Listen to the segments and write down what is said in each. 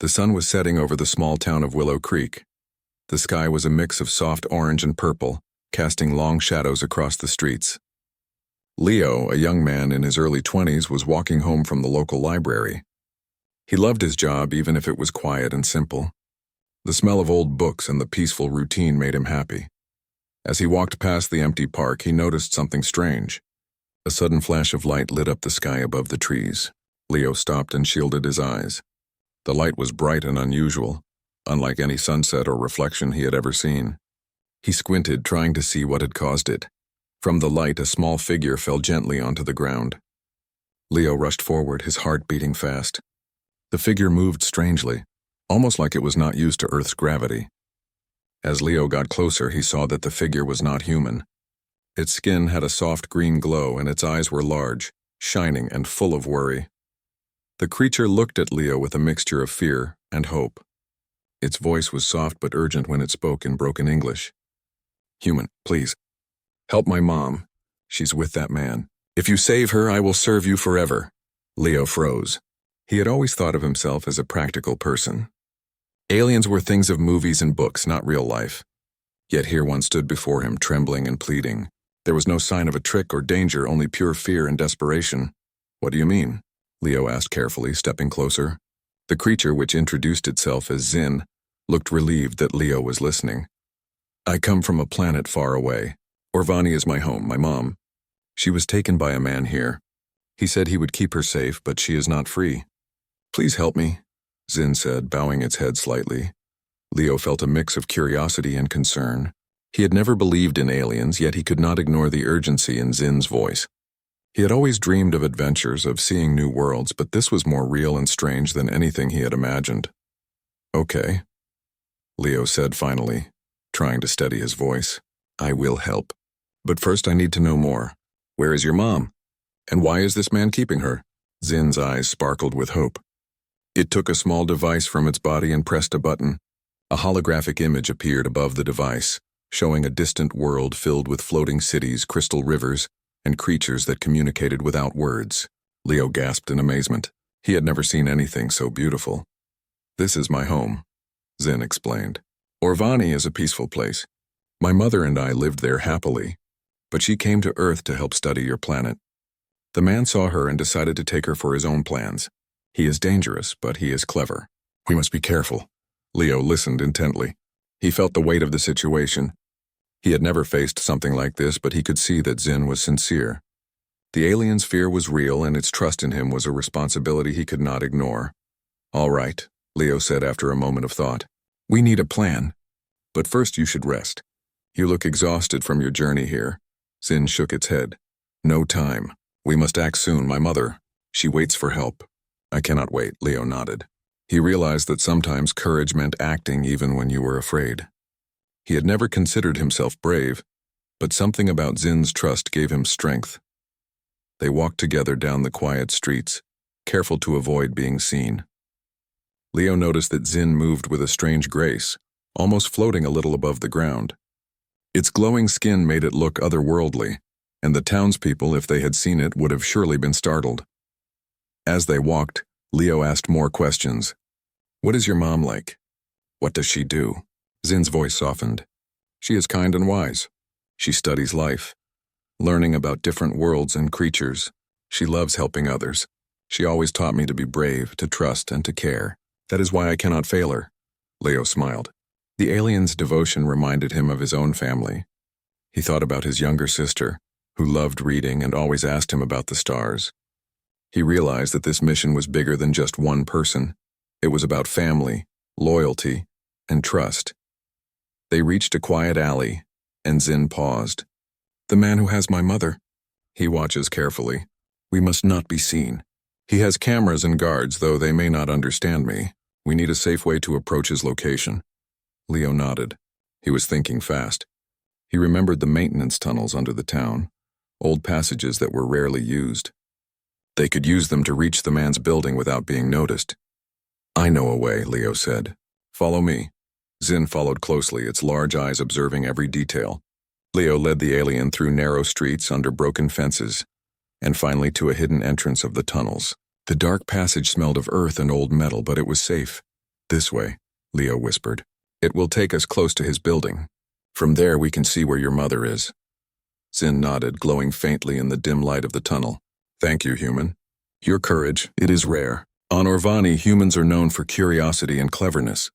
The sun was setting over the small town of Willow Creek. The sky was a mix of soft orange and purple, casting long shadows across the streets. Leo, a young man in his early 20s, was walking home from the local library. He loved his job even if it was quiet and simple. The smell of old books and the peaceful routine made him happy. As he walked past the empty park, he noticed something strange. A sudden flash of light lit up the sky above the trees. Leo stopped and shielded his eyes. The light was bright and unusual, unlike any sunset or reflection he had ever seen. He squinted, trying to see what had caused it. From the light, a small figure fell gently onto the ground. Leo rushed forward, his heart beating fast. The figure moved strangely, almost like it was not used to Earth's gravity. As Leo got closer, he saw that the figure was not human. Its skin had a soft green glow, and its eyes were large, shining, and full of worry. The creature looked at Leo with a mixture of fear and hope. Its voice was soft but urgent when it spoke in broken English. "Human, please. Help my mom. She's with that man. If you save her, I will serve you forever." Leo froze. He had always thought of himself as a practical person. Aliens were things of movies and books, not real life. Yet here one stood before him, trembling and pleading. There was no sign of a trick or danger, only pure fear and desperation. "What do you mean?" Leo asked carefully, stepping closer. The creature, which introduced itself as Zin, looked relieved that Leo was listening. "I come from a planet far away. Orvani is my home, my mom. She was taken by a man here. He said he would keep her safe, but she is not free. Please help me," Zin said, bowing its head slightly. Leo felt a mix of curiosity and concern. He had never believed in aliens, yet he could not ignore the urgency in Zin's voice. He had always dreamed of adventures, of seeing new worlds, but this was more real and strange than anything he had imagined. "Okay," Leo said finally, trying to steady his voice. "I will help. But first I need to know more. Where is your mom? And why is this man keeping her?" Zin's eyes sparkled with hope. It took a small device from its body and pressed a button. A holographic image appeared above the device, showing a distant world filled with floating cities, crystal rivers, and creatures that communicated without words. Leo gasped in amazement. He had never seen anything so beautiful. "This is my home," Zin explained. "Orvani is a peaceful place. My mother and I lived there happily, but she came to Earth to help study your planet. The man saw her and decided to take her for his own plans. He is dangerous, but he is clever. We must be careful." Leo listened intently. He felt the weight of the situation. He had never faced something like this, but he could see that Zin was sincere. The alien's fear was real, and its trust in him was a responsibility he could not ignore. "All right," Leo said after a moment of thought. "We need a plan. But first you should rest. You look exhausted from your journey here." Zin shook its head. "No time. We must act soon. My mother, she waits for help." "I cannot wait," Leo nodded. He realized that sometimes courage meant acting even when you were afraid. He had never considered himself brave, but something about Zin's trust gave him strength. They walked together down the quiet streets, careful to avoid being seen. Leo noticed that Zin moved with a strange grace, almost floating a little above the ground. Its glowing skin made it look otherworldly, and the townspeople, if they had seen it, would have surely been startled. As they walked, Leo asked more questions. "What is your mom like? What does she do?" Zin's voice softened. "She is kind and wise. She studies life, learning about different worlds and creatures. She loves helping others. She always taught me to be brave, to trust, and to care. That is why I cannot fail her." Leo smiled. The alien's devotion reminded him of his own family. He thought about his younger sister, who loved reading and always asked him about the stars. He realized that this mission was bigger than just one person. It was about family, loyalty, and trust. They reached a quiet alley, and Zin paused. "The man who has my mother. He watches carefully. We must not be seen. He has cameras and guards, though they may not understand me. We need a safe way to approach his location." Leo nodded. He was thinking fast. He remembered the maintenance tunnels under the town, old passages that were rarely used. They could use them to reach the man's building without being noticed. "I know a way," Leo said. "Follow me." Zin followed closely, its large eyes observing every detail. Leo led the alien through narrow streets under broken fences, and finally to a hidden entrance of the tunnels. The dark passage smelled of earth and old metal, but it was safe. This way, Leo whispered. It will take us close to his building. From there we can see where your mother is. Zin nodded, glowing faintly in the dim light of the tunnel. Thank you, human. Your courage, it is rare. On Orvani, humans are known for curiosity and cleverness.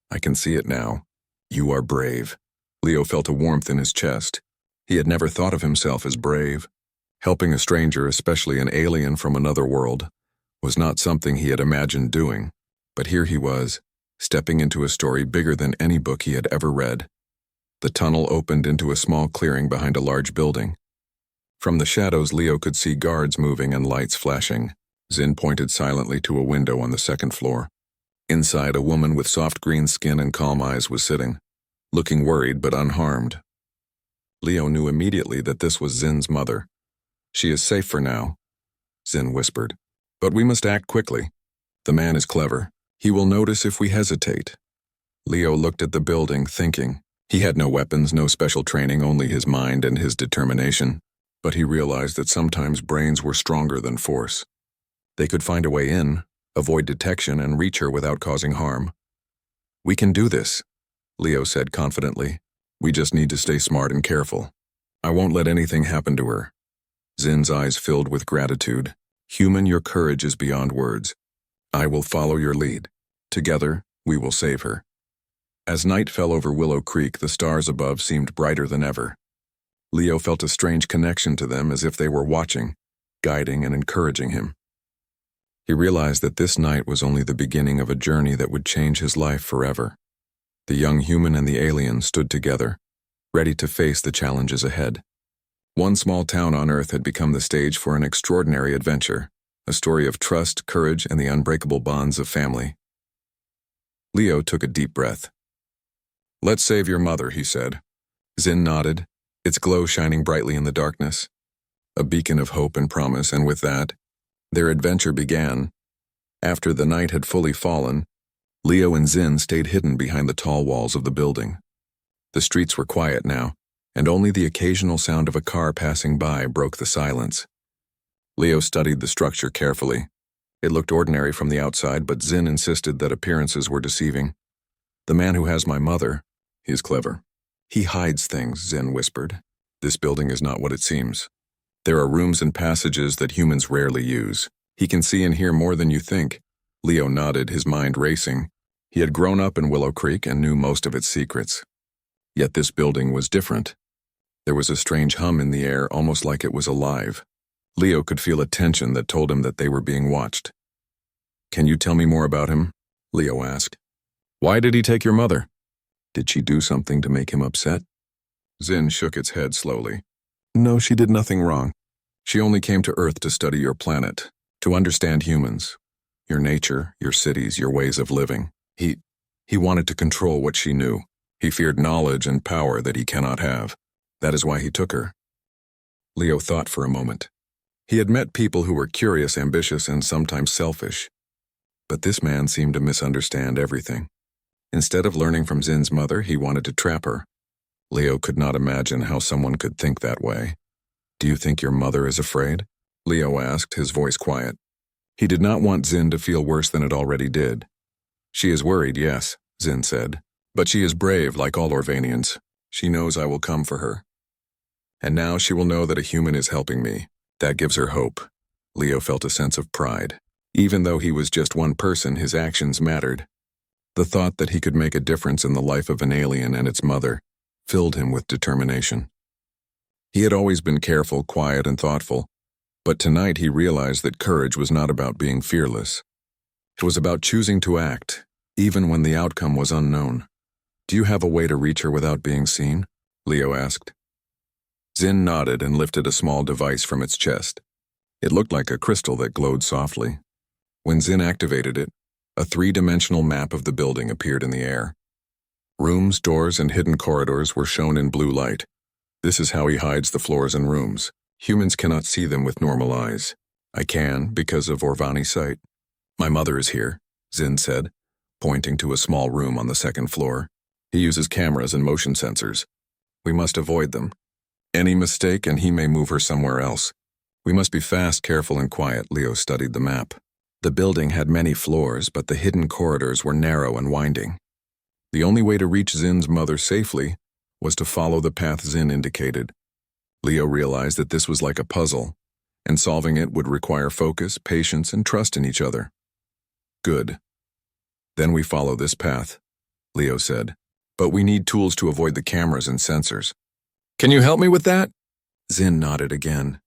I can see it now. You are brave. Leo felt a warmth in his chest. He had never thought of himself as brave. Helping a stranger, especially an alien from another world, was not something he had imagined doing. But here he was, stepping into a story bigger than any book he had ever read. The tunnel opened into a small clearing behind a large building. From the shadows, Leo could see guards moving and lights flashing. Zin pointed silently to a window on the second floor. Inside, a woman with soft green skin and calm eyes was sitting, looking worried but unharmed. Leo knew immediately that this was Zin's mother. She is safe for now, Zin whispered. But we must act quickly. The man is clever. He will notice if we hesitate. Leo looked at the building, thinking. He had no weapons, no special training, only his mind and his determination. But he realized that sometimes brains were stronger than force. They could find a way in, avoid detection, and reach her without causing harm. We can do this, Leo said confidently. We just need to stay smart and careful. I won't let anything happen to her. Zin's eyes filled with gratitude. Human, your courage is beyond words. I will follow your lead. Together, we will save her. As night fell over Willow Creek, the stars above seemed brighter than ever. Leo felt a strange connection to them, as if they were watching, guiding and encouraging him. He realized that this night was only the beginning of a journey that would change his life forever. The young human and the alien stood together, ready to face the challenges ahead. One small town on Earth had become the stage for an extraordinary adventure, a story of trust, courage, and the unbreakable bonds of family. Leo took a deep breath. Let's save your mother, he said. Zin nodded, its glow shining brightly in the darkness. A beacon of hope and promise, and with that, their adventure began. After the night had fully fallen, Leo and Zin stayed hidden behind the tall walls of the building. The streets were quiet now, and only the occasional sound of a car passing by broke the silence. Leo studied the structure carefully. It looked ordinary from the outside, but Zin insisted that appearances were deceiving. The man who has my mother, he is clever. He hides things, Zin whispered. This building is not what it seems. There are rooms and passages that humans rarely use. He can see and hear more than you think. Leo nodded, his mind racing. He had grown up in Willow Creek and knew most of its secrets. Yet this building was different. There was a strange hum in the air, almost like it was alive. Leo could feel a tension that told him that they were being watched. Can you tell me more about him? Leo asked. Why did he take your mother? Did she do something to make him upset? Zin shook its head slowly. No, she did nothing wrong. She only came to Earth to study your planet, to understand humans, your nature, your cities, your ways of living. He wanted to control what she knew. He feared knowledge and power that he cannot have. That is why he took her. Leo thought for a moment. He had met people who were curious, ambitious, and sometimes selfish. But this man seemed to misunderstand everything. Instead of learning from Zin's mother, he wanted to trap her. Leo could not imagine how someone could think that way. Do you think your mother is afraid? Leo asked, his voice quiet. He did not want Zin to feel worse than it already did. She is worried, yes, Zin said. But she is brave, like all Orvanians. She knows I will come for her. And now she will know that a human is helping me. That gives her hope. Leo felt a sense of pride. Even though he was just one person, his actions mattered. The thought that he could make a difference in the life of an alien and its mother filled him with determination. He had always been careful, quiet, and thoughtful, but tonight he realized that courage was not about being fearless. It was about choosing to act, even when the outcome was unknown. Do you have a way to reach her without being seen? Leo asked. Zin nodded and lifted a small device from its chest. It looked like a crystal that glowed softly. When Zin activated it, a three-dimensional map of the building appeared in the air. Rooms, doors, and hidden corridors were shown in blue light. This is how he hides the floors and rooms. Humans cannot see them with normal eyes. I can, because of Orvani's sight. My mother is here, Zin said, pointing to a small room on the second floor. He uses cameras and motion sensors. We must avoid them. Any mistake and he may move her somewhere else. We must be fast, careful, and quiet. Leo studied the map. The building had many floors, but the hidden corridors were narrow and winding. The only way to reach Zin's mother safely was to follow the path Zin indicated. Leo realized that this was like a puzzle, and solving it would require focus, patience, and trust in each other. Good. Then we follow this path, Leo said. But we need tools to avoid the cameras and sensors. Can you help me with that? Zin nodded again.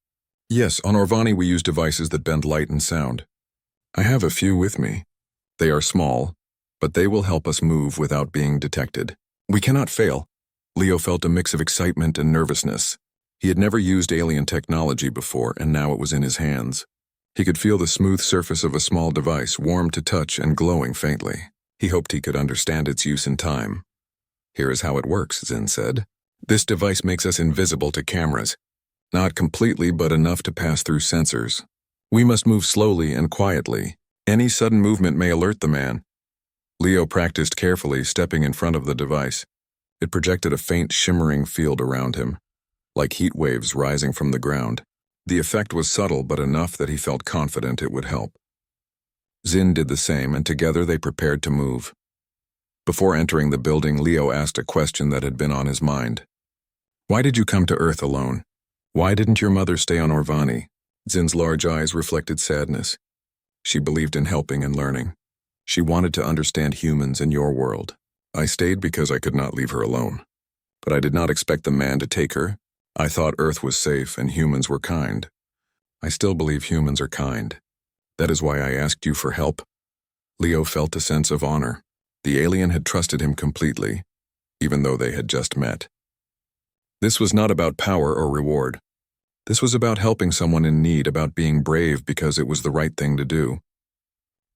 Yes, on Orvani we use devices that bend light and sound. I have a few with me. They are small, but they will help us move without being detected. We cannot fail. Leo felt a mix of excitement and nervousness. He had never used alien technology before, and now it was in his hands. He could feel the smooth surface of a small device, warm to touch and glowing faintly. He hoped he could understand its use in time. Here is how it works, Zin said. This device makes us invisible to cameras. Not completely, but enough to pass through sensors. We must move slowly and quietly. Any sudden movement may alert the man. Leo practiced carefully, stepping in front of the device. It projected a faint shimmering field around him, like heat waves rising from the ground. The effect was subtle, but enough that he felt confident it would help. Zin did the same, and together they prepared to move. Before entering the building, Leo asked a question that had been on his mind. Why did you come to Earth alone? Why didn't your mother stay on Orvani? Zin's large eyes reflected sadness. She believed in helping and learning. She wanted to understand humans in your world. I stayed because I could not leave her alone. But I did not expect the man to take her. I thought Earth was safe and humans were kind. I still believe humans are kind. That is why I asked you for help. Leo felt a sense of honor. The alien had trusted him completely, even though they had just met. This was not about power or reward. This was about helping someone in need, about being brave because it was the right thing to do.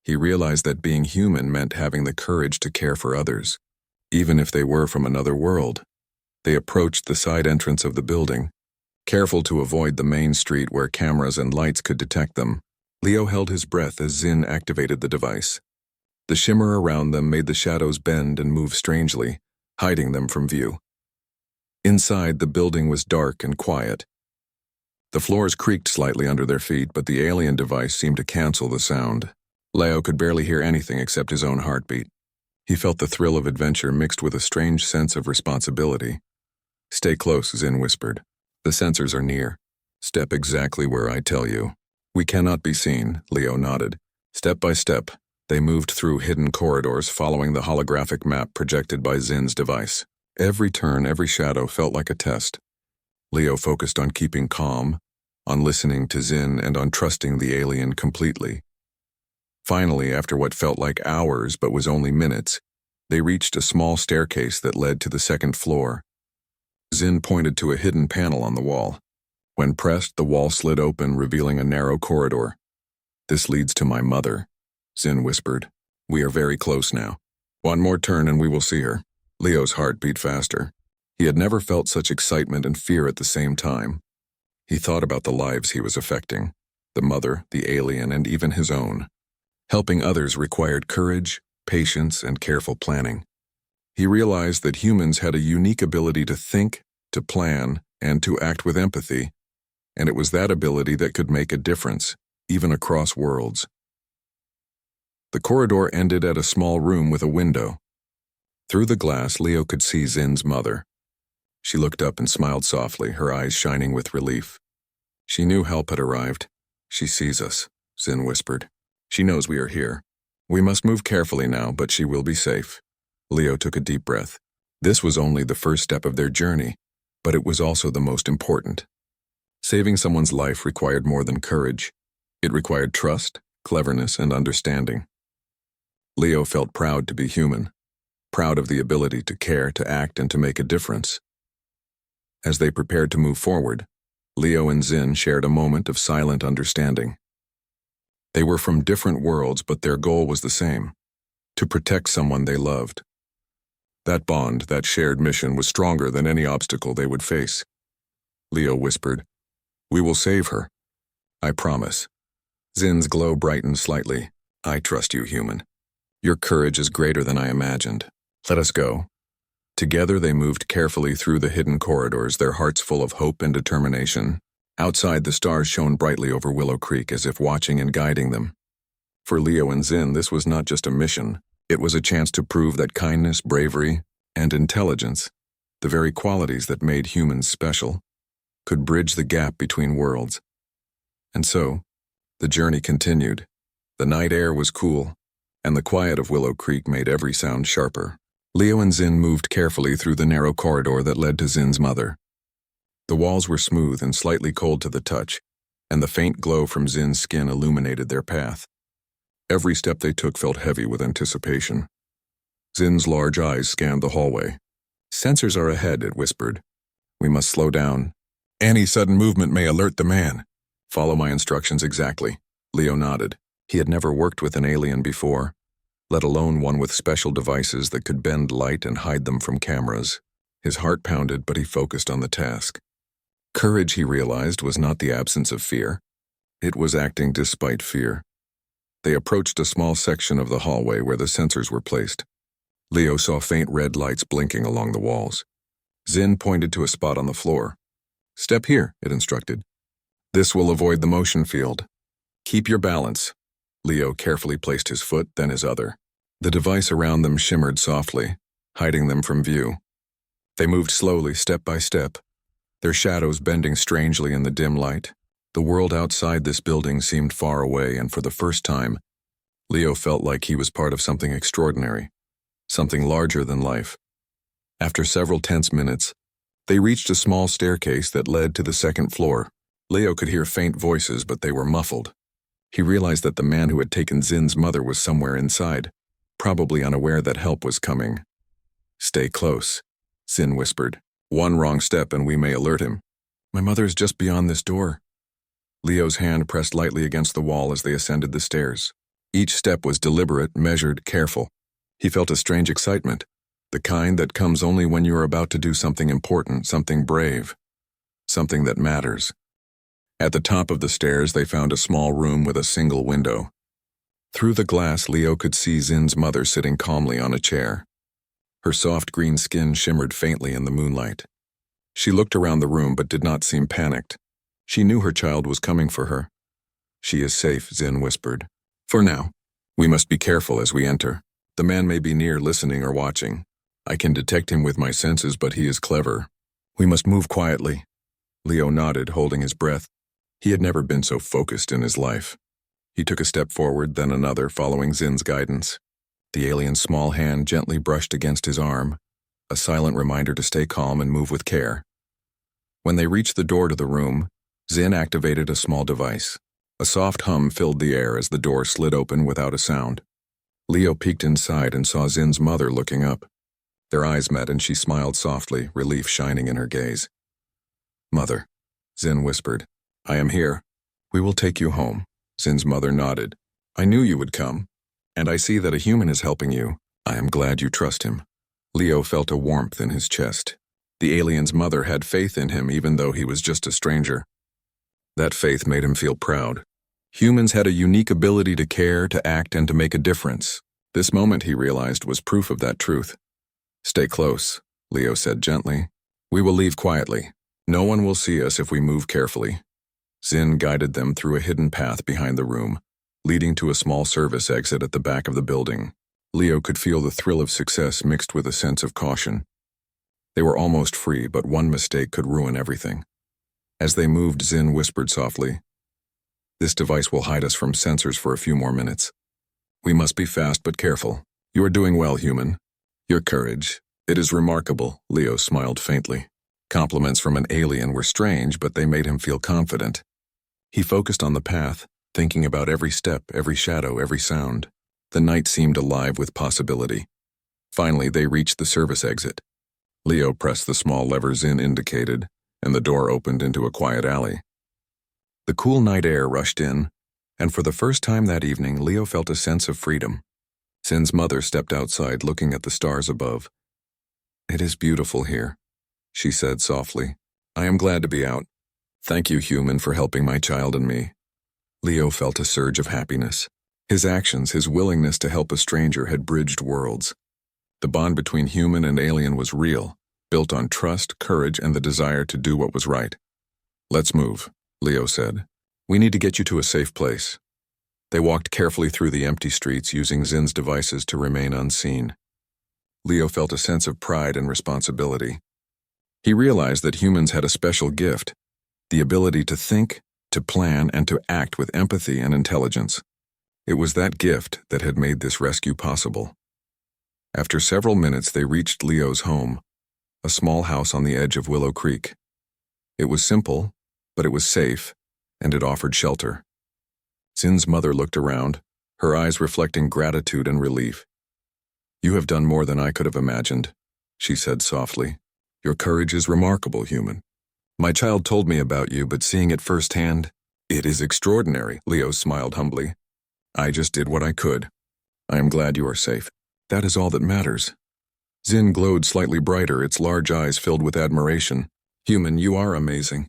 He realized that being human meant having the courage to care for others, even if they were from another world. They approached the side entrance of the building, careful to avoid the main street where cameras and lights could detect them. Leo held his breath as Zin activated the device. The shimmer around them made the shadows bend and move strangely, hiding them from view. Inside, the building was dark and quiet. The floors creaked slightly under their feet, but the alien device seemed to cancel the sound. Leo could barely hear anything except his own heartbeat. He felt the thrill of adventure mixed with a strange sense of responsibility. Stay close, Zin whispered. The sensors are near. Step exactly where I tell you. We cannot be seen, Leo nodded. Step by step, they moved through hidden corridors following the holographic map projected by Zin's device. Every turn, every shadow felt like a test. Leo focused on keeping calm, on listening to Zin, and on trusting the alien completely. Finally, after what felt like hours but was only minutes, they reached a small staircase that led to the second floor. Zin pointed to a hidden panel on the wall. When pressed, the wall slid open, revealing a narrow corridor. This leads to my mother, Zin whispered. We are very close now. One more turn and we will see her. Leo's heart beat faster. He had never felt such excitement and fear at the same time. He thought about the lives he was affecting, the mother, the alien, and even his own. Helping others required courage, patience, and careful planning. He realized that humans had a unique ability to think, to plan, and to act with empathy, and it was that ability that could make a difference, even across worlds. The corridor ended at a small room with a window. Through the glass, Leo could see Zin's mother. She looked up and smiled softly, her eyes shining with relief. She knew help had arrived. She sees us, Zin whispered. She knows we are here. We must move carefully now, but she will be safe. Leo took a deep breath. This was only the first step of their journey, but it was also the most important. Saving someone's life required more than courage. It required trust, cleverness, and understanding. Leo felt proud to be human, proud of the ability to care, to act, and to make a difference. As they prepared to move forward, Leo and Zin shared a moment of silent understanding. They were from different worlds, but their goal was the same: to protect someone they loved. That bond, that shared mission, was stronger than any obstacle they would face. Leo whispered, "We will save her. I promise." Zin's glow brightened slightly. "I trust you, human. Your courage is greater than I imagined. Let us go." Together they moved carefully through the hidden corridors, their hearts full of hope and determination. Outside, the stars shone brightly over Willow Creek as if watching and guiding them. For Leo and Zin, this was not just a mission. It was a chance to prove that kindness, bravery, and intelligence, the very qualities that made humans special, could bridge the gap between worlds. And so, the journey continued. The night air was cool, and the quiet of Willow Creek made every sound sharper. Leo and Zin moved carefully through the narrow corridor that led to Zin's mother. The walls were smooth and slightly cold to the touch, and the faint glow from Zin's skin illuminated their path. Every step they took felt heavy with anticipation. Zin's large eyes scanned the hallway. "Sensors are ahead," it whispered. "We must slow down. Any sudden movement may alert the man." "Follow my instructions exactly." Leo nodded. He had never worked with an alien before, let alone one with special devices that could bend light and hide them from cameras. His heart pounded, but he focused on the task. Courage, he realized, was not the absence of fear. It was acting despite fear. They approached a small section of the hallway where the sensors were placed. Leo saw faint red lights blinking along the walls. Zin pointed to a spot on the floor. "Step here," it instructed. "This will avoid the motion field. Keep your balance." Leo carefully placed his foot, then his other. The device around them shimmered softly, hiding them from view. They moved slowly, step by step, their shadows bending strangely in the dim light. The world outside this building seemed far away, and for the first time, Leo felt like he was part of something extraordinary, something larger than life. After several tense minutes, they reached a small staircase that led to the second floor. Leo could hear faint voices, but they were muffled. He realized that the man who had taken Zin's mother was somewhere inside, probably unaware that help was coming. "Stay close," Zin whispered. "One wrong step and we may alert him." "My mother's just beyond this door." Leo's hand pressed lightly against the wall as they ascended the stairs. Each step was deliberate, measured, careful. He felt a strange excitement, the kind that comes only when you are about to do something important, something brave, something that matters. At the top of the stairs, they found a small room with a single window. Through the glass, Leo could see Zin's mother sitting calmly on a chair. Her soft green skin shimmered faintly in the moonlight. She looked around the room but did not seem panicked. She knew her child was coming for her. "She is safe," Zin whispered. "For now. We must be careful as we enter. The man may be near, listening or watching. I can detect him with my senses, but he is clever. We must move quietly." Leo nodded, holding his breath. He had never been so focused in his life. He took a step forward, then another, following Zin's guidance. The alien's small hand gently brushed against his arm, a silent reminder to stay calm and move with care. When they reached the door to the room, Zin activated a small device. A soft hum filled the air as the door slid open without a sound. Leo peeked inside and saw Zin's mother looking up. Their eyes met and she smiled softly, relief shining in her gaze. "Mother," Zin whispered, "I am here. We will take you home." Zin's mother nodded. "I knew you would come, and I see that a human is helping you. I am glad you trust him." Leo felt a warmth in his chest. The alien's mother had faith in him even though he was just a stranger. That faith made him feel proud. Humans had a unique ability to care, to act, and to make a difference. This moment, he realized, was proof of that truth. "Stay close," Leo said gently. "We will leave quietly. No one will see us if we move carefully." Zin guided them through a hidden path behind the room, leading to a small service exit at the back of the building. Leo could feel the thrill of success mixed with a sense of caution. They were almost free, but one mistake could ruin everything. As they moved, Zin whispered softly, "This device will hide us from sensors for a few more minutes. We must be fast but careful. You are doing well, human. Your courage. It is remarkable." Leo smiled faintly. Compliments from an alien were strange, but they made him feel confident. He focused on the path, thinking about every step, every shadow, every sound. The night seemed alive with possibility. Finally, they reached the service exit. Leo pressed the small lever Zin indicated, and the door opened into a quiet alley. The cool night air rushed in, and for the first time that evening, Leo felt a sense of freedom. Zin's mother stepped outside, looking at the stars above. "It is beautiful here," she said softly. "I am glad to be out. Thank you, human, for helping my child and me." Leo felt a surge of happiness. His actions, his willingness to help a stranger had bridged worlds. The bond between human and alien was real, built on trust, courage, and the desire to do what was right. "Let's move," Leo said. "We need to get you to a safe place." They walked carefully through the empty streets, using Zin's devices to remain unseen. Leo felt a sense of pride and responsibility. He realized that humans had a special gift, the ability to think, to plan, and to act with empathy and intelligence. It was that gift that had made this rescue possible. After several minutes, they reached Leo's home, a small house on the edge of Willow Creek. It was simple, but it was safe, and it offered shelter. Zin's mother looked around, her eyes reflecting gratitude and relief. "You have done more than I could have imagined," she said softly. "Your courage is remarkable, human. My child told me about you, but seeing it firsthand, it is extraordinary." Leo smiled humbly. "I just did what I could. I am glad you are safe. That is all that matters." Zin glowed slightly brighter, its large eyes filled with admiration. "Human, you are amazing.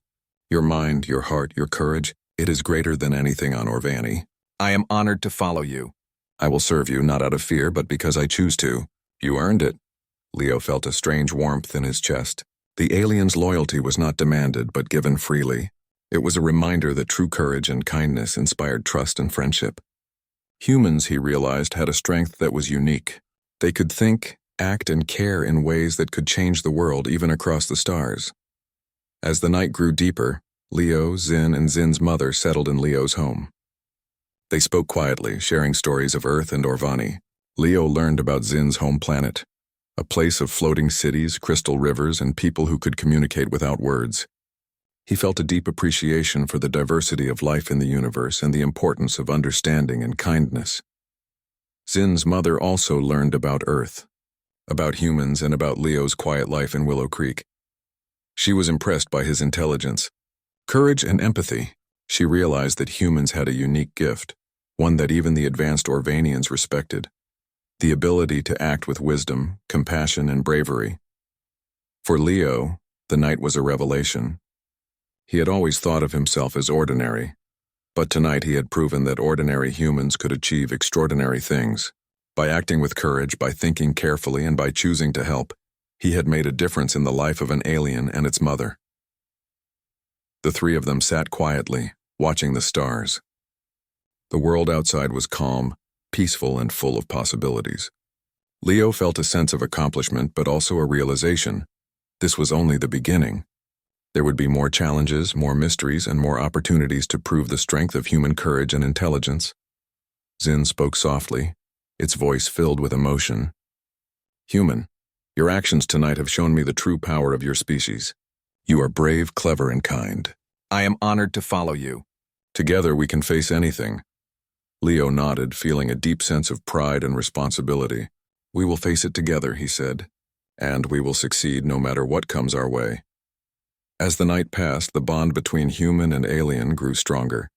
Your mind, your heart, your courage, it is greater than anything on Orvani. I am honored to follow you. I will serve you not out of fear, but because I choose to. You earned it." Leo felt a strange warmth in his chest. The alien's loyalty was not demanded, but given freely. It was a reminder that true courage and kindness inspired trust and friendship. Humans, he realized, had a strength that was unique. They could think, act, and care in ways that could change the world, even across the stars. As the night grew deeper, Leo, Zin, and Zin's mother settled in Leo's home. They spoke quietly, sharing stories of Earth and Orvani. Leo learned about Zin's home planet, a place of floating cities, crystal rivers, and people who could communicate without words. He felt a deep appreciation for the diversity of life in the universe and the importance of understanding and kindness. Zin's mother also learned about Earth, about humans, and about Leo's quiet life in Willow Creek. She was impressed by his intelligence, courage, and empathy. She realized that humans had a unique gift, one that even the advanced Orvanians respected: the ability to act with wisdom, compassion, and bravery. For Leo, the night was a revelation. He had always thought of himself as ordinary, but tonight he had proven that ordinary humans could achieve extraordinary things. By acting with courage, by thinking carefully, and by choosing to help, he had made a difference in the life of an alien and its mother. The three of them sat quietly, watching the stars. The world outside was calm, peaceful, and full of possibilities. Leo felt a sense of accomplishment, but also a realization. This was only the beginning. There would be more challenges, more mysteries, and more opportunities to prove the strength of human courage and intelligence. Zin spoke softly, its voice filled with emotion. "Human, your actions tonight have shown me the true power of your species. You are brave, clever, and kind. I am honored to follow you. Together we can face anything." Leo nodded, feeling a deep sense of pride and responsibility. "We will face it together," he said, "and we will succeed no matter what comes our way." As the night passed, the bond between human and alien grew stronger.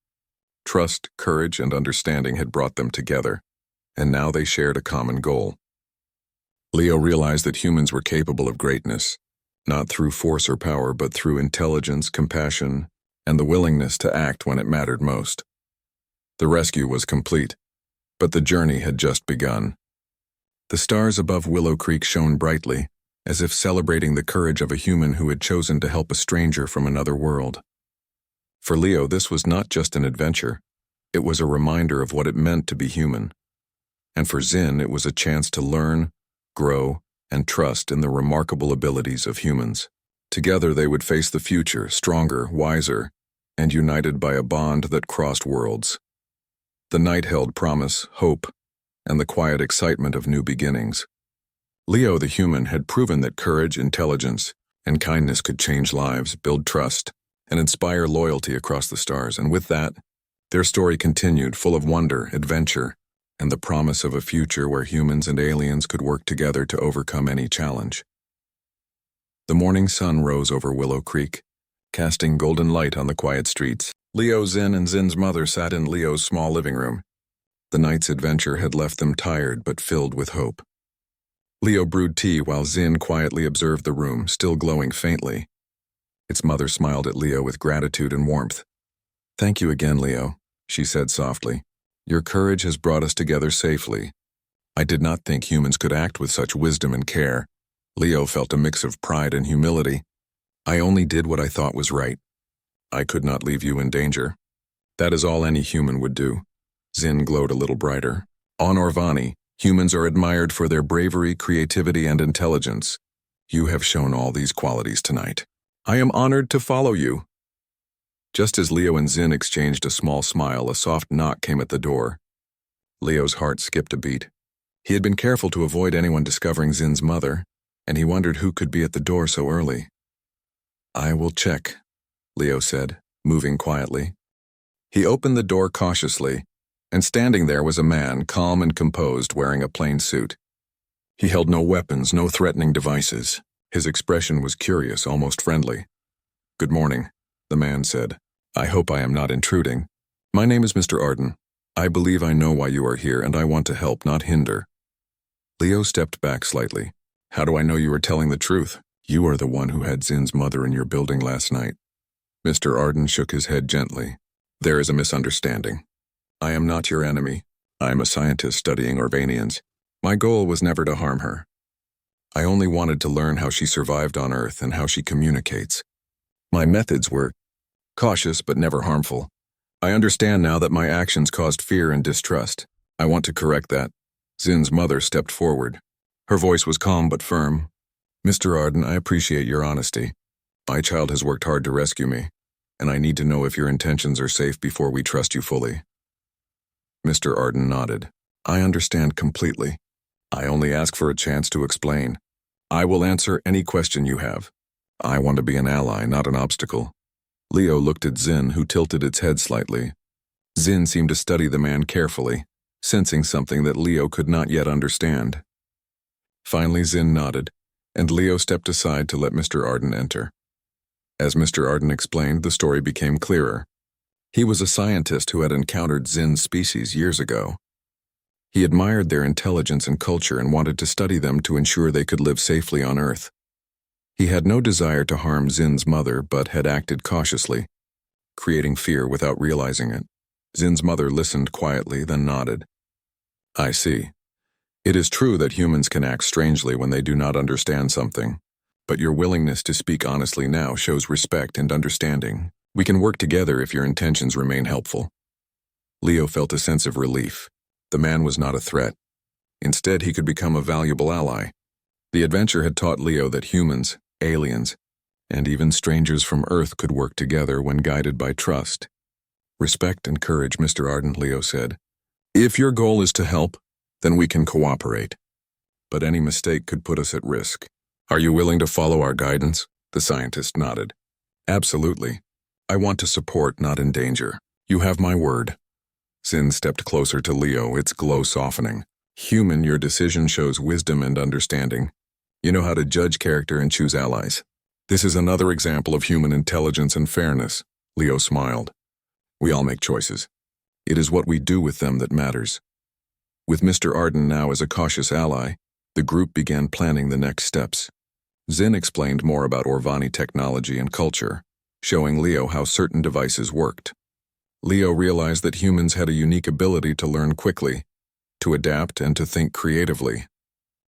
Trust, courage, and understanding had brought them together, and now they shared a common goal. Leo realized that humans were capable of greatness, not through force or power, but through intelligence, compassion, and the willingness to act when it mattered most. The rescue was complete, but the journey had just begun. The stars above Willow Creek shone brightly, as if celebrating the courage of a human who had chosen to help a stranger from another world. For Leo, this was not just an adventure. It was a reminder of what it meant to be human. And for Zin, it was a chance to learn, grow, and trust in the remarkable abilities of humans. Together they would face the future, stronger, wiser, and united by a bond that crossed worlds. The night held promise, hope, and the quiet excitement of new beginnings. Leo the human had proven that courage, intelligence, and kindness could change lives, build trust, and inspire loyalty across the stars. And with that, their story continued, full of wonder, adventure, and the promise of a future where humans and aliens could work together to overcome any challenge. The morning sun rose over Willow Creek, casting golden light on the quiet streets. Leo, Zin, and Zin's mother sat in Leo's small living room. The night's adventure had left them tired but filled with hope. Leo brewed tea while Zin quietly observed the room, still glowing faintly. Its mother smiled at Leo with gratitude and warmth. "Thank you again, Leo," she said softly. "Your courage has brought us together safely. I did not think humans could act with such wisdom and care." Leo felt a mix of pride and humility. "I only did what I thought was right. I could not leave you in danger. That is all any human would do." Zin glowed a little brighter. On Orvani, humans are admired for their bravery, creativity, and intelligence. You have shown all these qualities tonight. I am honored to follow you. Just as Leo and Zin exchanged a small smile, a soft knock came at the door. Leo's heart skipped a beat. He had been careful to avoid anyone discovering Zin's mother, and he wondered who could be at the door so early. I will check, Leo said, moving quietly. He opened the door cautiously, and standing there was a man, calm and composed, wearing a plain suit. He held no weapons, no threatening devices. His expression was curious, almost friendly. Good morning, the man said. I hope I am not intruding. My name is Mr. Arden. I believe I know why you are here, and I want to help, not hinder. Leo stepped back slightly. How do I know you are telling the truth? You are the one who had Zin's mother in your building last night. Mr. Arden shook his head gently. There is a misunderstanding. I am not your enemy. I am a scientist studying Orvanians. My goal was never to harm her. I only wanted to learn how she survived on Earth and how she communicates. My methods were cautious but never harmful. I understand now that my actions caused fear and distrust. I want to correct that. Zin's mother stepped forward. Her voice was calm but firm. Mr. Arden, I appreciate your honesty. My child has worked hard to rescue me, and I need to know if your intentions are safe before we trust you fully. Mr. Arden nodded. I understand completely. I only ask for a chance to explain. I will answer any question you have. I want to be an ally, not an obstacle. Leo looked at Zin, who tilted its head slightly. Zin seemed to study the man carefully, sensing something that Leo could not yet understand. Finally, Zin nodded, and Leo stepped aside to let Mr. Arden enter. As Mr. Arden explained, the story became clearer. He was a scientist who had encountered Zin's species years ago. He admired their intelligence and culture and wanted to study them to ensure they could live safely on Earth. He had no desire to harm Zin's mother, but had acted cautiously, creating fear without realizing it. Zin's mother listened quietly, then nodded. I see. It is true that humans can act strangely when they do not understand something, but your willingness to speak honestly now shows respect and understanding. We can work together if your intentions remain helpful. Leo felt a sense of relief. The man was not a threat. Instead, he could become a valuable ally. The adventure had taught Leo that humans, aliens, and even strangers from Earth could work together when guided by trust. Respect and courage, Mr. Arden, Leo said. If your goal is to help, then we can cooperate. But any mistake could put us at risk. Are you willing to follow our guidance? The scientist nodded. Absolutely. I want to support, not endanger. You have my word. Zin stepped closer to Leo, its glow softening. Human, your decision shows wisdom and understanding. You know how to judge character and choose allies. This is another example of human intelligence and fairness. Leo smiled. We all make choices. It is what we do with them that matters. With Mr. Arden now as a cautious ally, the group began planning the next steps. Zin explained more about Orvani technology and culture, showing Leo how certain devices worked. Leo realized that humans had a unique ability to learn quickly, to adapt, and to think creatively.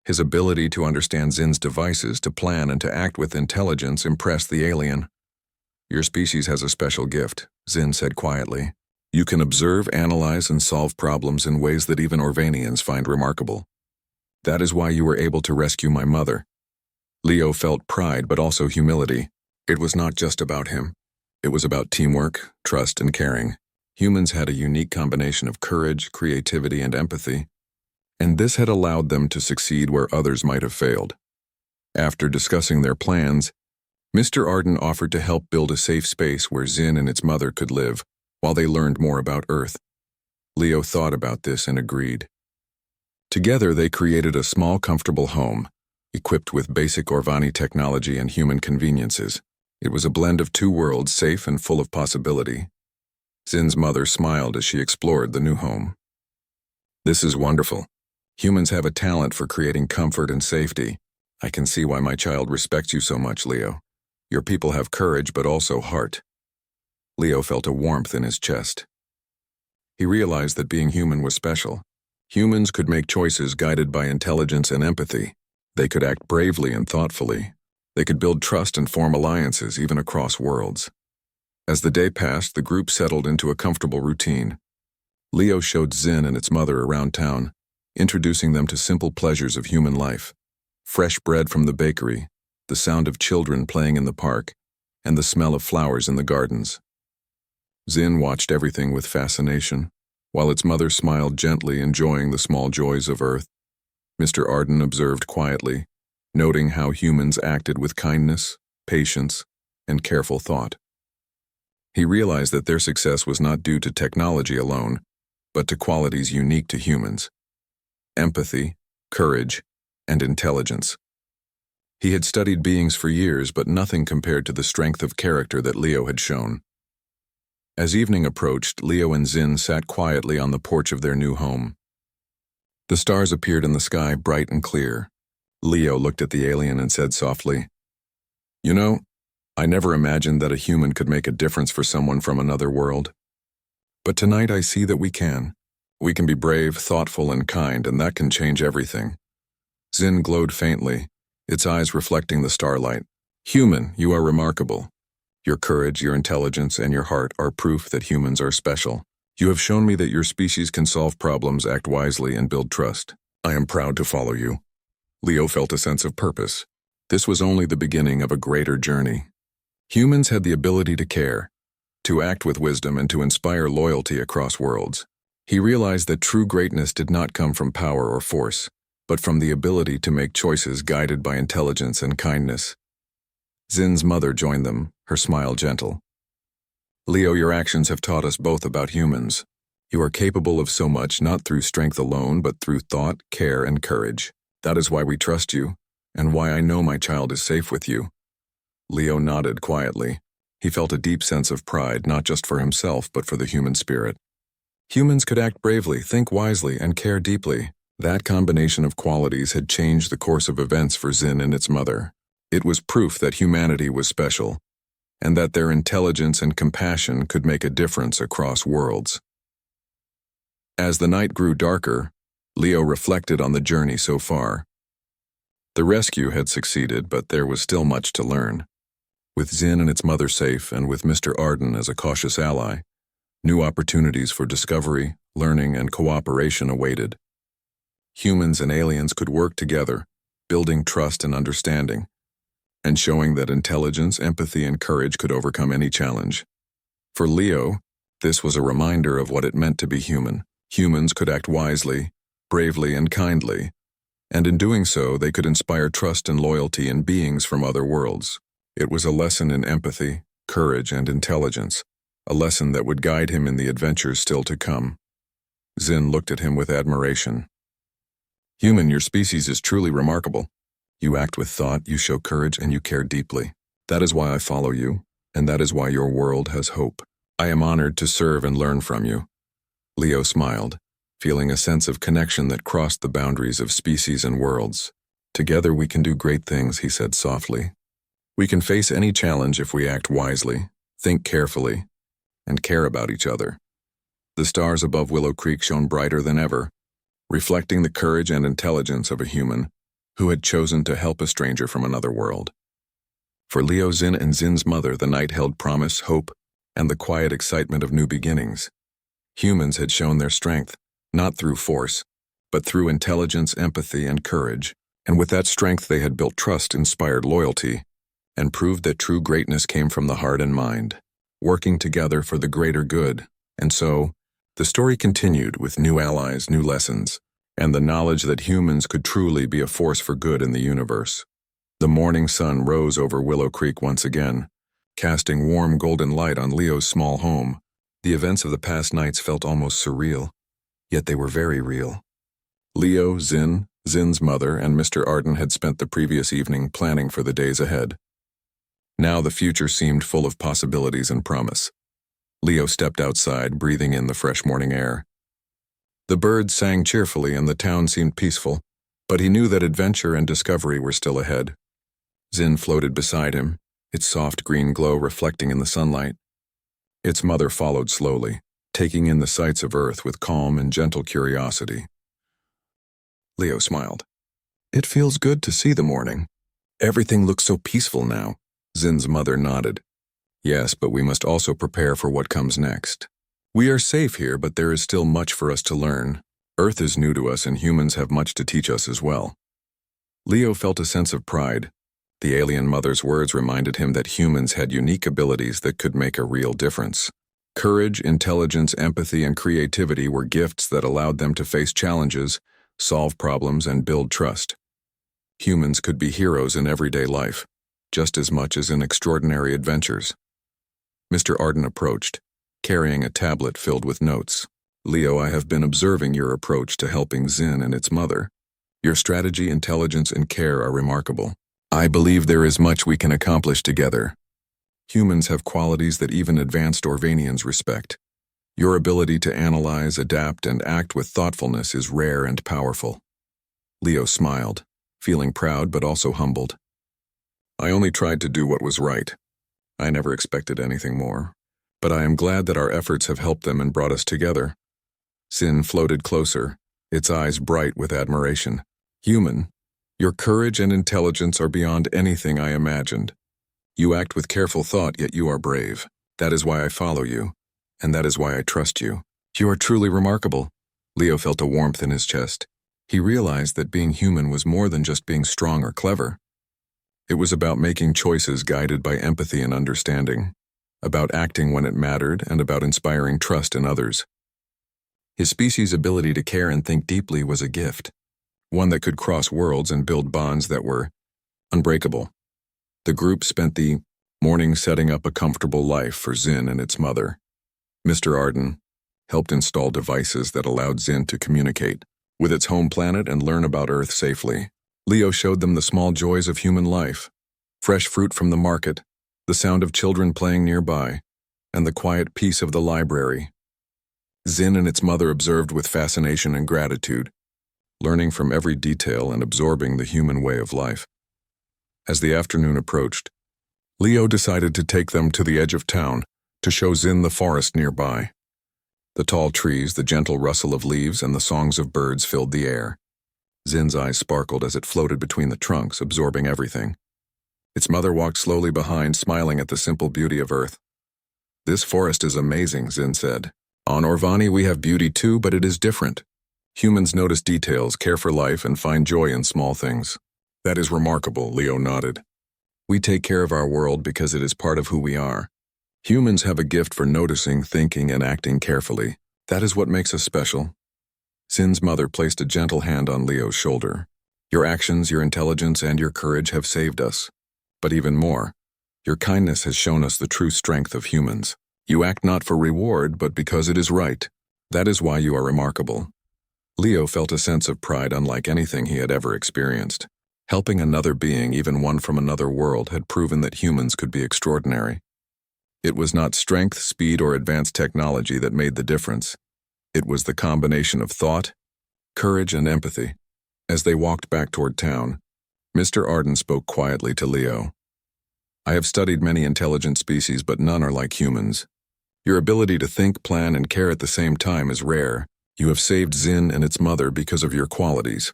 His ability to understand Zin's devices, to plan, and to act with intelligence impressed the alien. Your species has a special gift, Zin said quietly. You can observe, analyze, and solve problems in ways that even Orvanians find remarkable. That is why you were able to rescue my mother. Leo felt pride but also humility. It was not just about him. It was about teamwork, trust, and caring. Humans had a unique combination of courage, creativity, and empathy, and this had allowed them to succeed where others might have failed. After discussing their plans, Mr. Arden offered to help build a safe space where Zin and its mother could live while they learned more about Earth. Leo thought about this and agreed. Together, they created a small, comfortable home, equipped with basic Orvani technology and human conveniences. It was a blend of two worlds, safe and full of possibility. Zin's mother smiled as she explored the new home. This is wonderful. Humans have a talent for creating comfort and safety. I can see why my child respects you so much, Leo. Your people have courage but also heart. Leo felt a warmth in his chest. He realized that being human was special. Humans could make choices guided by intelligence and empathy. They could act bravely and thoughtfully. They could build trust and form alliances even across worlds. As the day passed, the group settled into a comfortable routine. Leo showed Zin and its mother around town, introducing them to simple pleasures of human life. Fresh bread from the bakery, the sound of children playing in the park, and the smell of flowers in the gardens. Zin watched everything with fascination, while its mother smiled gently, enjoying the small joys of earth. Mr. Arden observed quietly, noting how humans acted with kindness, patience, and careful thought. He realized that their success was not due to technology alone, but to qualities unique to humans: empathy, courage, and intelligence. He had studied beings for years, but nothing compared to the strength of character that Leo had shown. As evening approached, Leo and Zin sat quietly on the porch of their new home. The stars appeared in the sky, bright and clear. Leo looked at the alien and said softly, "You know, I never imagined that a human could make a difference for someone from another world. But tonight I see that we can. We can be brave, thoughtful, and kind, and that can change everything." Zin glowed faintly, its eyes reflecting the starlight. "Human, you are remarkable. Your courage, your intelligence, and your heart are proof that humans are special. You have shown me that your species can solve problems, act wisely, and build trust. I am proud to follow you." Leo felt a sense of purpose. This was only the beginning of a greater journey. Humans had the ability to care, to act with wisdom, and to inspire loyalty across worlds. He realized that true greatness did not come from power or force, but from the ability to make choices guided by intelligence and kindness. Zin's mother joined them, her smile gentle. "Leo, your actions have taught us both about humans. You are capable of so much, not through strength alone, but through thought, care, and courage. That is why we trust you, and why I know my child is safe with you." Leo nodded quietly. He felt a deep sense of pride, not just for himself, but for the human spirit. Humans could act bravely, think wisely, and care deeply. That combination of qualities had changed the course of events for Zin and its mother. It was proof that humanity was special, and that their intelligence and compassion could make a difference across worlds. As the night grew darker, Leo reflected on the journey so far. The rescue had succeeded, but there was still much to learn. With Zin and its mother safe, and with Mr. Arden as a cautious ally, new opportunities for discovery, learning, and cooperation awaited. Humans and aliens could work together, building trust and understanding, and showing that intelligence, empathy, and courage could overcome any challenge. For Leo, this was a reminder of what it meant to be human. Humans could act wisely, bravely, and kindly, and in doing so, they could inspire trust and loyalty in beings from other worlds. It was a lesson in empathy, courage, and intelligence, a lesson that would guide him in the adventures still to come. Zin looked at him with admiration. "Human, your species is truly remarkable. You act with thought, you show courage, and you care deeply. That is why I follow you, and that is why your world has hope. I am honored to serve and learn from you." Leo smiled, feeling a sense of connection that crossed the boundaries of species and worlds. "Together we can do great things," he said softly. "We can face any challenge if we act wisely, think carefully, and care about each other." The stars above Willow Creek shone brighter than ever, reflecting the courage and intelligence of a human who had chosen to help a stranger from another world. For Leo, Zin, and Zin's mother, the night held promise, hope, and the quiet excitement of new beginnings. Humans had shown their strength, not through force, but through intelligence, empathy, and courage, and with that strength they had built trust, inspired loyalty, and proved that true greatness came from the heart and mind, working together for the greater good. And so, the story continued with new allies, new lessons, and the knowledge that humans could truly be a force for good in the universe. The morning sun rose over Willow Creek once again, casting warm golden light on Leo's small home. The events of the past nights felt almost surreal, yet they were very real. Leo, Zin, Zin's mother, and Mr. Arden had spent the previous evening planning for the days ahead. Now the future seemed full of possibilities and promise. Leo stepped outside, breathing in the fresh morning air. The birds sang cheerfully and the town seemed peaceful, but he knew that adventure and discovery were still ahead. Zin floated beside him, its soft green glow reflecting in the sunlight. Its mother followed slowly, taking in the sights of Earth with calm and gentle curiosity. Leo smiled. "It feels good to see the morning. Everything looks so peaceful now." Zin's mother nodded. "Yes, but we must also prepare for what comes next." We are safe here, but there is still much for us to learn. Earth is new to us and humans have much to teach us as well. Leo felt a sense of pride. The alien mother's words reminded him that humans had unique abilities that could make a real difference. Courage, intelligence, empathy, and creativity were gifts that allowed them to face challenges, solve problems, and build trust. Humans could be heroes in everyday life, just as much as in extraordinary adventures. Mr. Arden approached, carrying a tablet filled with notes. Leo, I have been observing your approach to helping Zin and its mother. Your strategy, intelligence, and care are remarkable. I believe there is much we can accomplish together. Humans have qualities that even advanced Orvanians respect. Your ability to analyze, adapt, and act with thoughtfulness is rare and powerful. Leo smiled, feeling proud but also humbled. I only tried to do what was right. I never expected anything more. But I am glad that our efforts have helped them and brought us together. Zin floated closer, its eyes bright with admiration. Human, your courage and intelligence are beyond anything I imagined. You act with careful thought, yet you are brave. That is why I follow you, and that is why I trust you. You are truly remarkable. Leo felt a warmth in his chest. He realized that being human was more than just being strong or clever. It was about making choices guided by empathy and understanding, about acting when it mattered, and about inspiring trust in others. His species' ability to care and think deeply was a gift, one that could cross worlds and build bonds that were unbreakable. The group spent the morning setting up a comfortable life for Zin and its mother. Mr. Arden helped install devices that allowed Zin to communicate with its home planet and learn about Earth safely. Leo showed them the small joys of human life, fresh fruit from the market, the sound of children playing nearby, and the quiet peace of the library. Zin and its mother observed with fascination and gratitude, learning from every detail and absorbing the human way of life. As the afternoon approached, Leo decided to take them to the edge of town to show Zin the forest nearby. The tall trees, the gentle rustle of leaves, and the songs of birds filled the air. Zin's eyes sparkled as it floated between the trunks, absorbing everything. Its mother walked slowly behind, smiling at the simple beauty of Earth. This forest is amazing, Zin said. On Orvani we have beauty too, but it is different. Humans notice details, care for life, and find joy in small things. That is remarkable, Leo nodded. We take care of our world because it is part of who we are. Humans have a gift for noticing, thinking, and acting carefully. That is what makes us special. Zin's mother placed a gentle hand on Leo's shoulder. Your actions, your intelligence, and your courage have saved us. But even more, your kindness has shown us the true strength of humans. You act not for reward, but because it is right. That is why you are remarkable. Leo felt a sense of pride unlike anything he had ever experienced. Helping another being, even one from another world, had proven that humans could be extraordinary. It was not strength, speed, or advanced technology that made the difference. It was the combination of thought, courage, and empathy. As they walked back toward town, Mr. Arden spoke quietly to Leo. I have studied many intelligent species, but none are like humans. Your ability to think, plan, and care at the same time is rare. You have saved Zin and its mother because of your qualities,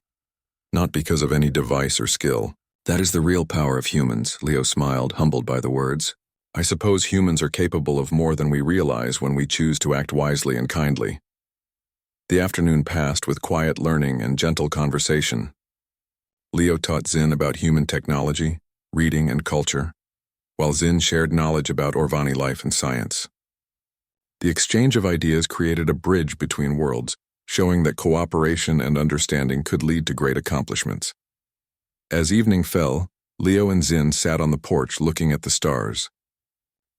not because of any device or skill. That is the real power of humans, Leo smiled, humbled by the words. I suppose humans are capable of more than we realize when we choose to act wisely and kindly. The afternoon passed with quiet learning and gentle conversation. Leo taught Zin about human technology, reading, and culture, while Zin shared knowledge about Orvani life and science. The exchange of ideas created a bridge between worlds, showing that cooperation and understanding could lead to great accomplishments. As evening fell, Leo and Zin sat on the porch looking at the stars.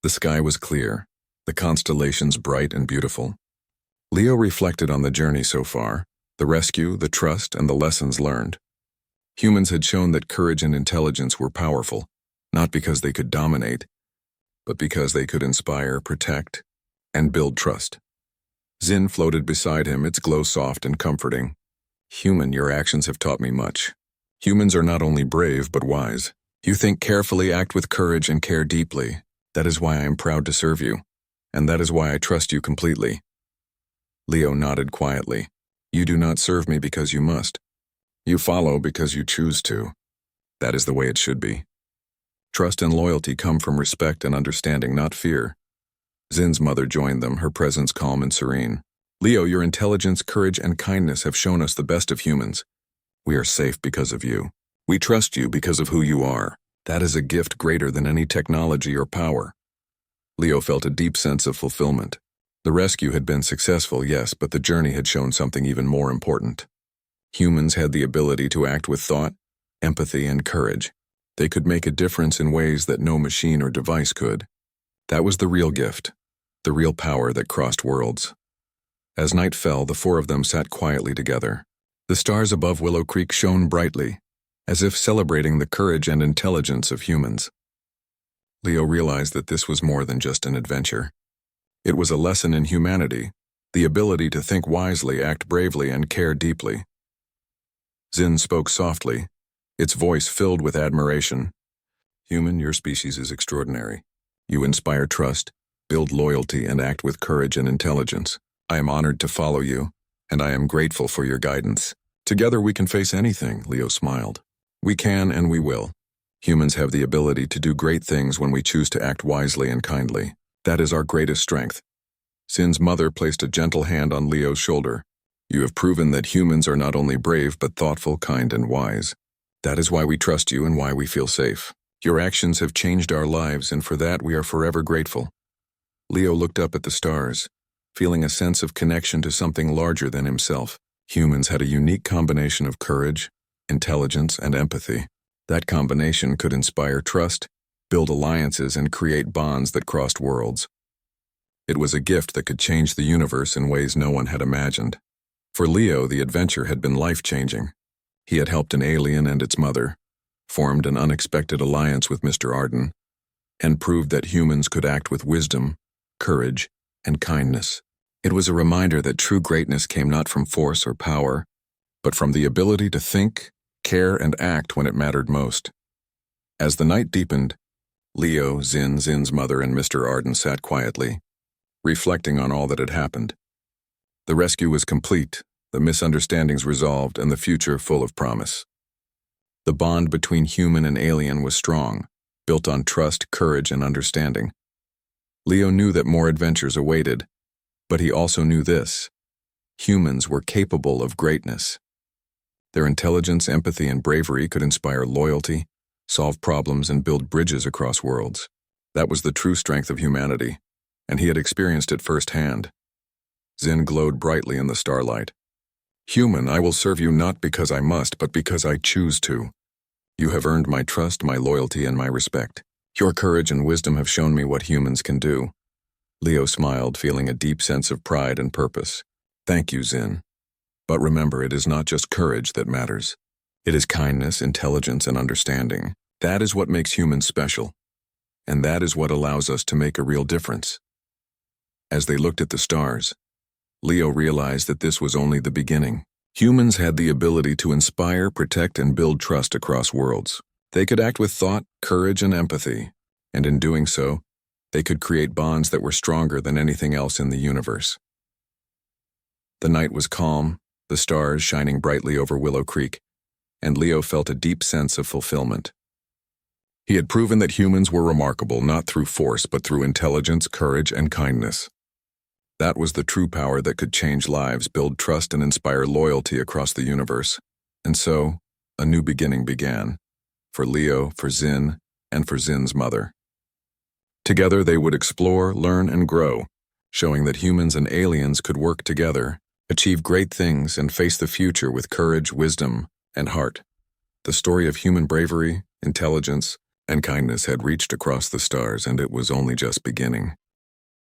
The sky was clear, the constellations bright and beautiful. Leo reflected on the journey so far, the rescue, the trust, and the lessons learned. Humans had shown that courage and intelligence were powerful, not because they could dominate, but because they could inspire, protect, and build trust. Zin floated beside him, its glow soft and comforting. Human, your actions have taught me much. Humans are not only brave, but wise. You think carefully, act with courage, and care deeply. That is why I am proud to serve you, and that is why I trust you completely. Leo nodded quietly. You do not serve me because you must. You follow because you choose to. That is the way it should be. Trust and loyalty come from respect and understanding, not fear. Zin's mother joined them, her presence calm and serene. Leo, your intelligence, courage, and kindness have shown us the best of humans. We are safe because of you. We trust you because of who you are. That is a gift greater than any technology or power. Leo felt a deep sense of fulfillment. The rescue had been successful, yes, but the journey had shown something even more important. Humans had the ability to act with thought, empathy, and courage. They could make a difference in ways that no machine or device could. That was the real gift, the real power that crossed worlds. As night fell, the four of them sat quietly together. The stars above Willow Creek shone brightly, as if celebrating the courage and intelligence of humans. Leo realized that this was more than just an adventure. It was a lesson in humanity, the ability to think wisely, act bravely, and care deeply. Zin spoke softly, its voice filled with admiration. Human, your species is extraordinary. You inspire trust, build loyalty, and act with courage and intelligence. I am honored to follow you, and I am grateful for your guidance. Together we can face anything, Leo smiled. We can and we will. Humans have the ability to do great things when we choose to act wisely and kindly. That is our greatest strength. Zin's mother placed a gentle hand on Leo's shoulder. You have proven that humans are not only brave but thoughtful, kind, and wise. That is why we trust you and why we feel safe. Your actions have changed our lives, and for that we are forever grateful. Leo looked up at the stars, feeling a sense of connection to something larger than himself. Humans had a unique combination of courage, intelligence, and empathy. That combination could inspire trust, build alliances, and create bonds that crossed worlds. It was a gift that could change the universe in ways no one had imagined. For Leo, the adventure had been life-changing. He had helped an alien and its mother, formed an unexpected alliance with Mr. Arden, and proved that humans could act with wisdom, courage, and kindness. It was a reminder that true greatness came not from force or power, but from the ability to think, care, and act when it mattered most. As the night deepened, Leo, Zin's mother, and Mr. Arden sat quietly, reflecting on all that had happened. The rescue was complete, the misunderstandings resolved, and the future full of promise. The bond between human and alien was strong, built on trust, courage, and understanding. Leo knew that more adventures awaited, but he also knew this: humans were capable of greatness. Their intelligence, empathy, and bravery could inspire loyalty, solve problems, and build bridges across worlds. That was the true strength of humanity, and he had experienced it firsthand. Zin glowed brightly in the starlight. Human, I will serve you not because I must, but because I choose to. You have earned my trust, my loyalty, and my respect. Your courage and wisdom have shown me what humans can do. Leo smiled, feeling a deep sense of pride and purpose. Thank you, Zin. But remember, it is not just courage that matters. It is kindness, intelligence, and understanding. That is what makes humans special. And that is what allows us to make a real difference. As they looked at the stars, Leo realized that this was only the beginning. Humans had the ability to inspire, protect, and build trust across worlds. They could act with thought, courage, and empathy, and in doing so, they could create bonds that were stronger than anything else in the universe. The night was calm, the stars shining brightly over Willow Creek, and Leo felt a deep sense of fulfillment. He had proven that humans were remarkable not through force but through intelligence, courage, and kindness. That was the true power that could change lives, build trust, and inspire loyalty across the universe. And so, a new beginning began. For Leo, for Zin, and for Zin's mother. Together they would explore, learn, and grow, showing that humans and aliens could work together, achieve great things, and face the future with courage, wisdom, and heart. The story of human bravery, intelligence, and kindness had reached across the stars, and it was only just beginning.